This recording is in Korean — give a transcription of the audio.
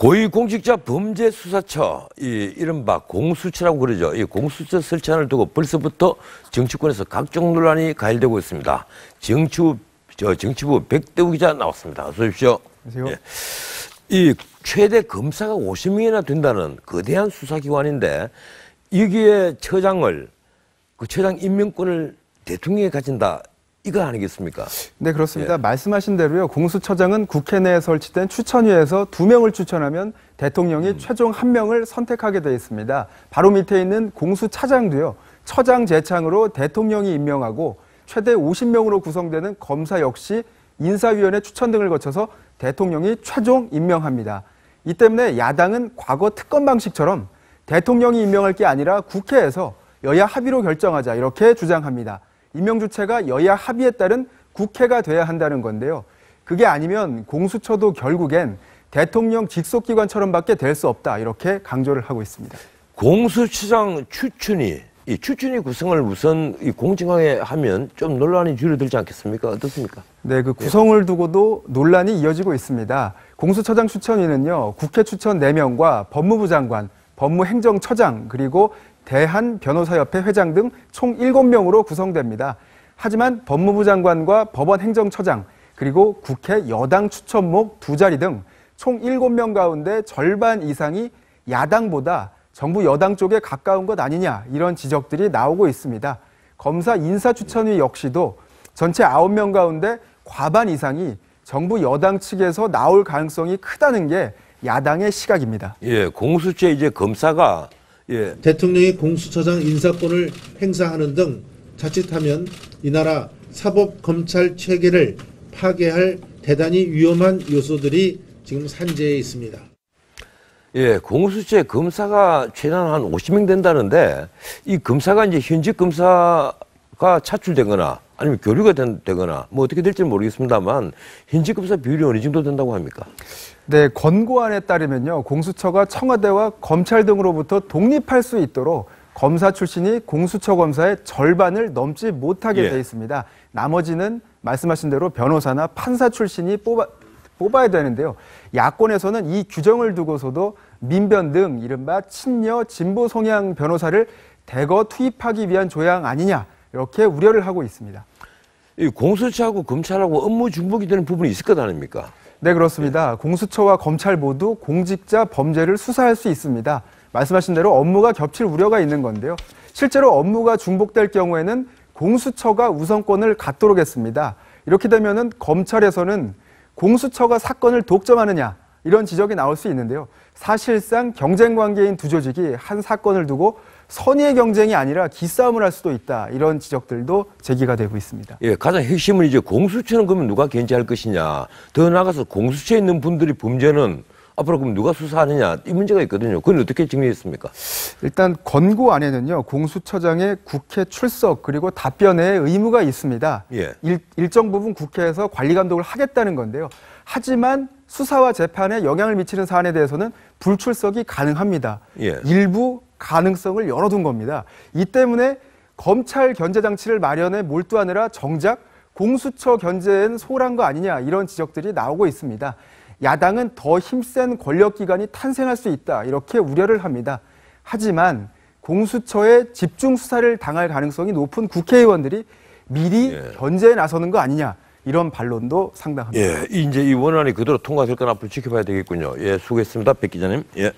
고위공직자 범죄수사처, 이른바 공수처라고 그러죠. 이 공수처 설치안을 두고 벌써부터 정치권에서 각종 논란이 가열되고 있습니다. 정치부 백대우 기자 나왔습니다. 어서 오십시오. 안녕하세요. 예. 이 최대 검사가 50명이나 된다는 거대한 수사기관인데 여기에 처장을, 그 처장 임명권을 대통령이 가진다. 이거 아니겠습니까? 네, 그렇습니다. 예. 말씀하신 대로요. 공수처장은 국회 내에 설치된 추천위에서 2명을 추천하면 대통령이 최종 1명을 선택하게 되어 있습니다. 바로 밑에 있는 공수차장도요. 처장 제창으로 대통령이 임명하고 최대 50명으로 구성되는 검사 역시 인사위원회 추천 등을 거쳐서 대통령이 최종 임명합니다. 이 때문에 야당은 과거 특검 방식처럼 대통령이 임명할 게 아니라 국회에서 여야 합의로 결정하자 이렇게 주장합니다. 임명 주체가 여야 합의에 따른 국회가 돼야 한다는 건데요. 그게 아니면 공수처도 결국엔 대통령 직속기관처럼밖에 될 수 없다 이렇게 강조를 하고 있습니다. 공수처장 추천위 구성을 우선 공정하게 하면 좀 논란이 줄어들지 않겠습니까? 어떻습니까? 네, 그 구성을 두고도 논란이 이어지고 있습니다. 공수처장 추천위는요, 국회 추천 4명과 법무부 장관, 법무행정처장, 그리고 대한변호사협회 회장 등 총 7명으로 구성됩니다. 하지만 법무부 장관과 법원행정처장, 그리고 국회 여당 추천목 2자리 등 총 7명 가운데 절반 이상이 야당보다 정부 여당 쪽에 가까운 것 아니냐 이런 지적들이 나오고 있습니다. 검사 인사추천위 역시도 전체 9명 가운데 과반 이상이 정부 여당 측에서 나올 가능성이 크다는 게 야당의 시각입니다. 예, 공수처 이제 검사가 대통령이 공수처장 인사권을 행사하는 등 자칫하면 이 나라 사법-검찰 체계를 파괴할 대단히 위험한 요소들이 지금 산재해 있습니다. 예, 공수처에 검사가 최단 한 50명 된다는데 이 검사가 이제 현직 검사가 차출되거나 아니면 교류가 되거나 뭐 어떻게 될지는 모르겠습니다만 현직 검사 비율이 어느 정도 된다고 합니까? 네, 권고안에 따르면요. 공수처가 청와대와 검찰 등으로부터 독립할 수 있도록 검사 출신이 공수처 검사의 절반을 넘지 못하게 돼 있습니다. 나머지는 말씀하신 대로 변호사나 판사 출신이 뽑아야 되는데요. 야권에서는 이 규정을 두고서도 민변 등 이른바 친여 진보 성향 변호사를 대거 투입하기 위한 조항 아니냐 이렇게 우려를 하고 있습니다. 이 공수처하고 검찰하고 업무 중복이 되는 부분이 있을 것 아닙니까? 네, 그렇습니다. 공수처와 검찰 모두 공직자 범죄를 수사할 수 있습니다. 말씀하신 대로 업무가 겹칠 우려가 있는 건데요. 실제로 업무가 중복될 경우에는 공수처가 우선권을 갖도록 했습니다. 이렇게 되면은 검찰에서는 공수처가 사건을 독점하느냐 이런 지적이 나올 수 있는데요. 사실상 경쟁 관계인 두 조직이 한 사건을 두고 선의의 경쟁이 아니라 기싸움을 할 수도 있다. 이런 지적들도 제기가 되고 있습니다. 예, 가장 핵심은 이제 공수처는 그러면 누가 견제할 것이냐. 더 나아가서 공수처에 있는 분들이 범죄는 앞으로 그럼 누가 수사하느냐. 이 문제가 있거든요. 그건 어떻게 정리했습니까? 일단 권고안에는요. 공수처장의 국회 출석 그리고 답변에 의무가 있습니다. 예. 일정 부분 국회에서 관리 감독을 하겠다는 건데요. 하지만 수사와 재판에 영향을 미치는 사안에 대해서는 불출석이 가능합니다. 예. 일부 가능성을 열어둔 겁니다. 이 때문에 검찰 견제 장치를 마련해 몰두하느라 정작 공수처 견제엔 소홀한 거 아니냐 이런 지적들이 나오고 있습니다. 야당은 더 힘센 권력기관이 탄생할 수 있다 이렇게 우려를 합니다. 하지만 공수처에 집중 수사를 당할 가능성이 높은 국회의원들이 미리 견제에 나서는 거 아니냐 이런 반론도 상당합니다. 예, 이제 이 원안이 그대로 통과될 건 앞으로 지켜봐야 되겠군요. 예, 수고했습니다. 백 기자님. 예.